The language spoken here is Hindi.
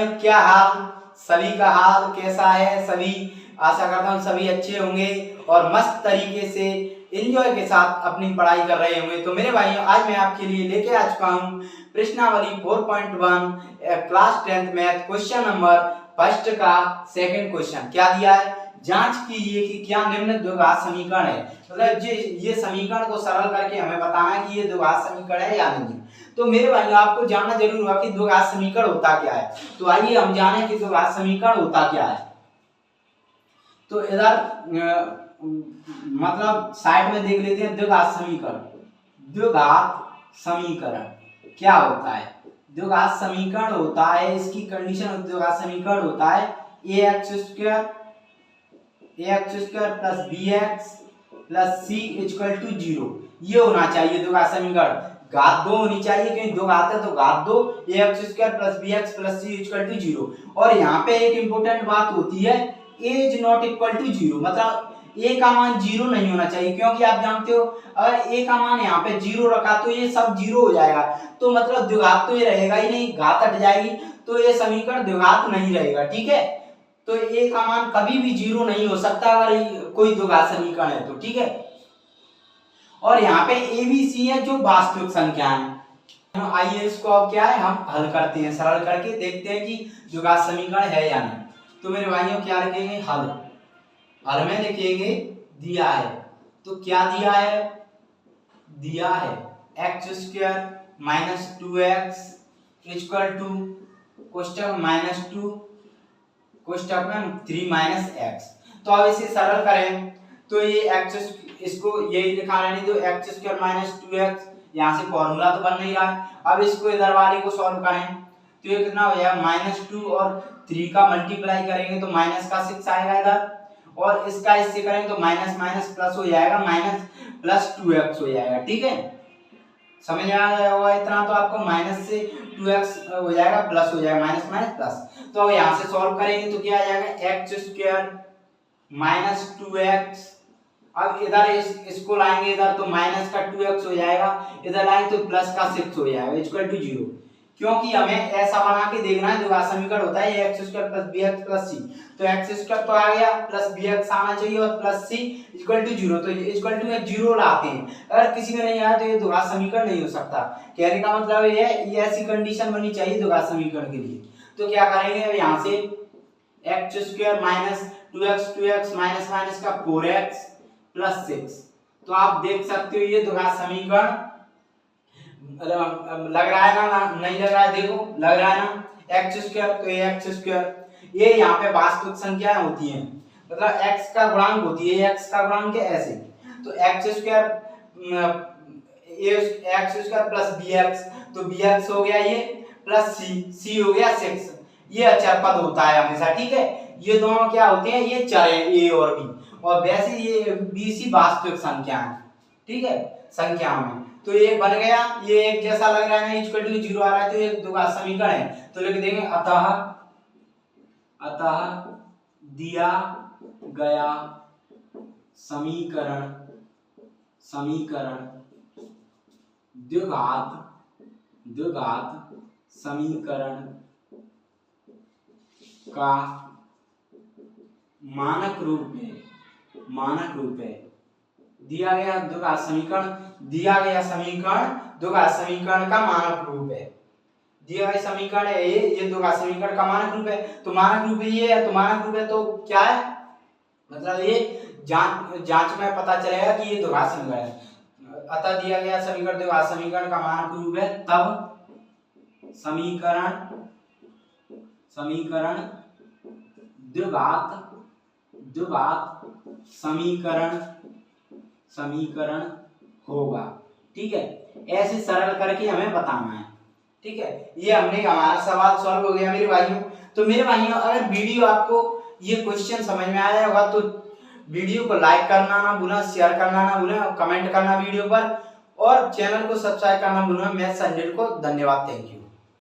भाइयों, क्या हाल, सभी का हाल कैसा है? सभी आशा करता हूँ सभी अच्छे होंगे और मस्त तरीके से एंजॉय के साथ अपनी पढ़ाई कर रहे होंगे। तो मेरे भाइयों, आज मैं आपके लिए लेके आ चुका हूँ प्रश्नावली 4.1 class 10th math question number first का सेकंड क्वेश्चन। क्या दिया है? जांच कीजिए कि क्या निम्न द्विघात समीकरण है। मतलब ये समीकरण को सरल करके हमें बताना है कि ये द्विघात समीकरण है या नहीं। तो मेरे भाइयों, आपको जानना जरूर होगा कि द्विघात समीकरण होता क्या है। तो आइए हम जानें कि द्विघात समीकरण होता क्या है। तो इधर मतलब साइड में देख लेते हैं द्विघात समीकरण। द्विघात समीकरण क्या होता है? द्विघात समीकरण होता है, इसकी कंडीशन द्विघात समीकरण होता है ax square plus bx plus c equal to 0। ये होना चाहिए द्विघात समीकरण। घात 2 होनी चाहिए, क्योंकि दो घात है तो घात 2 ax square plus bx plus c equal to 0। और यहाँ पे एक इंपॉर्टेंट बात होती है, a is not equal to 0, मतलब a का मान 0 नहीं होना चाहिए, क्योंकि आप जानते हो अगर a का मान यहाँ पे 0 रखा तो ये सब 0 हो जाएगा, तो मतलब द्विघात तो ये रहेगा ही नहीं, घात हट जाएगी, तो ये समीकरण द्विघात नहीं रहेगा। ठीक है, तो a का मान कभी भी 0 नहीं हो सकता अगर कोई द्विघात समीकरण है तो। ठीक है, और यहाँ पे a b c है जो वास्तविक संख्या है। आइए इसको अब क्या है हम हल करते हैं, सरल करके देखते हैं कि द्विघात समीकरण है या नहीं। तो मेरे भाइयों, क्या लिखेंगे? हल में लिखेंगे दिया है। तो क्या दिया है? दिया है x square minus 2x equal to कोष्टक माइनस 2 कोष्टक में 3 माइनस x। तो अब इसे सरल करें तो ये x, इसको यही लिखा रहने दो, x स्क्वायर माइनस 2x। यहाँ से फॉर्मूला तो बन नहीं रहा है। अब इसको इधर वाले को सॉल्व करें तो ये कितना हो जाएगा? -2 और 3 का मल्टीप्लाई करेंगे तो माइनस का 6 आएगा इधर, और इसका इससे करेंगे तो माइनस माइनस प्लस हो जाएगा, माइनस प्लस 2x हो जाएगा। ठीक है, समझ में आ गया होगा इतना तो आपको। माइनस से 2x हो जाएगा, प्लस हो जाएगा, माइनस माइनस प्लस। तो अब यहाँ से सॉल्व करेंगे तो क्या आ जाएगा? x square minus 2x। अब इधर इसको लाएंगे इधर तो माइनस का 2x हो जाएगा, इधर लाएंगे तो प्लस का 6 हो जाएगा इक्वल टू 0। क्योंकि हमें ऐसा बना के देखना है, द्विघात समीकरण होता है x square plus bx plus c। तो x स्क्वायर तो आ गया, प्लस bx आना चाहिए और प्लस c इक्वल टू 0। तो इक्वल टू में 0 लाते हैं, अगर किसी में नहीं आया तो ये द्विघात समीकरण नहीं हो सकता। कहने का मतलब ये है, ये ऐसी कंडीशन बनी चाहिए द्विघात समीकरण के लिए। तो क्या करेंगे अब यहाँ से x square minus 2x minus minus का 4x प्लस 6। तो आप देख सकते हो ये द्विघात समीकरण लग रहा है ना? नहीं लग रहा है? देखो लग रहा है ना। x स्क्वायर तो ये x स्क्वायर, ये यहाँ पे वास्तविक संख्याएं होती हैं, मतलब x का गुणांक होती है, x का गुणांक है ऐसे। तो x square x square plus bx, तो bx हो गया ये, प्लस c हो गया 6। ये अचर पद होता है हमेशा। ठीक है, ये दोनों क्या होते हैं? ये चर है a और b, और वैसे ये b c वास्तविक संख्या है। ठीक है, संख्या में तो ये बन गया, ये एक जैसा लग रहा है ना, इक्वल टू 0 आ रहा है, तो ये द्विघात समीकरण है। तो लिख देंगे अतः दिया गया समीकरण द्विघात समीकरण का मानक रूप है। दिया गया द्विघात समीकरण द्विघात समीकरण का मानक रूप है। दिया गया समीकरण है ये द्विघात समीकरण का मानक रूप है। तो मानक रूप ये है, तो मानक रूप है तो क्या है? मतलब ये जांच में पता चलेगा कि ये द्विघात समीकरण है। अतः दिया गया समीकरण द्विघात समीकरण का मानक रूप है, तब समीकरण द्विघात समीकरण होगा। ठीक है, ऐसे सरल करके हमें बताना है। ठीक है, ये हमने हमारा सवाल सॉल्व हो गया मेरे भाइयों। तो मेरे भाइयों, अगर वीडियो आपको ये क्वेश्चन समझ में आया होगा तो वीडियो को लाइक करना ना भूलना, शेयर करना ना भूलना, कमेंट करना वीडियो पर, और चैनल को सब्सक्राइब करना भूलना। मैं संजय को धन्यवाद, थैंक यू।